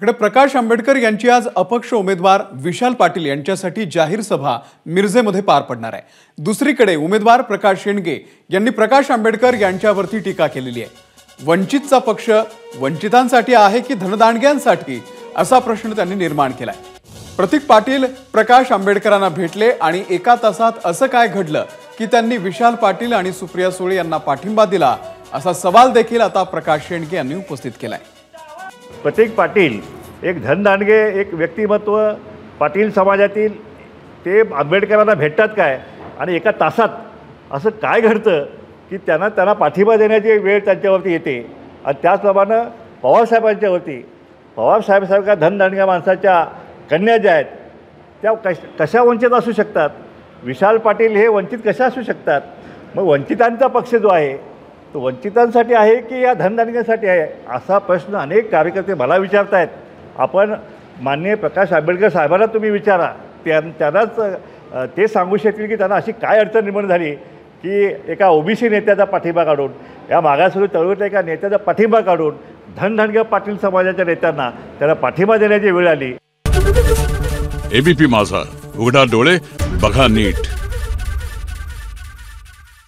इकडे प्रकाश आंबेडकर यांची आज अपक्ष उमेदवार विशाल पाटील यांच्यासाठी जाहीर सभा मिरजेमध्ये पार पडणार आहे। दुसरीकडे उमेदवार प्रकाश शेंडगे यांनी प्रकाश आंबेडकर यांच्यावरती टीका केलेली आहे। वंचितचा पक्ष वंचितांसाठी आहे की धनदांडग्यांसाठी असा प्रश्न त्यांनी निर्माण केलाय। प्रतीक पाटील प्रकाश आंबेडकरांना भेटले आणि एका तासात असं काय घडलं की त्यांनी विशाल पाटील आणि सुप्रिया सुळे यांना पाठिंबा दिला, असा सवाल देखील आता प्रकाश शेंडगे यांनी उपस्थित केलाय। प्रतीक पाटील एक धनदांडगे एक व्यक्तिमत्व पाटील समाजातील, ते आंबेडकरांना भेटतात काय आणि एका तासात असं काय घडतं की त्यांना पाठिंबा देण्याची वेळ त्यांच्यावरती येते। आणि त्याचप्रमाणे पवारसाहेबांच्यावरती पवारसाहेबांसारख्या धनदांडग्या माणसाच्या कन्या ज्या आहेत त्या कशा वंचित असू शकतात, विशाल पाटील हे वंचित कशा असू शकतात। मग वंचितांचा पक्ष जो आहे तो वंचितांसाठी आहे की या धनदांडग्यांसाठी आहे, असा प्रश्न अनेक कार्यकर्ते मला विचारत आहेत। आपण माननीय प्रकाश आंबेडकर साहेबांना तुम्ही विचारा, त्यांनाच ते सांगू शकतील की त्यांना अशी काय अडचण निर्माण झाली की एका ओबीसी नेत्याचा पाठिंबा काढून, या मागासवर्गीय चळवळीतल्या एका नेत्याचा पाठिंबा काढून धनदांडग्या पाटील समाजाच्या नेत्यांना त्यांना पाठिंबा देण्याची वेळ आली। एबीपी माझा, उघडा डोळे बघा नीट।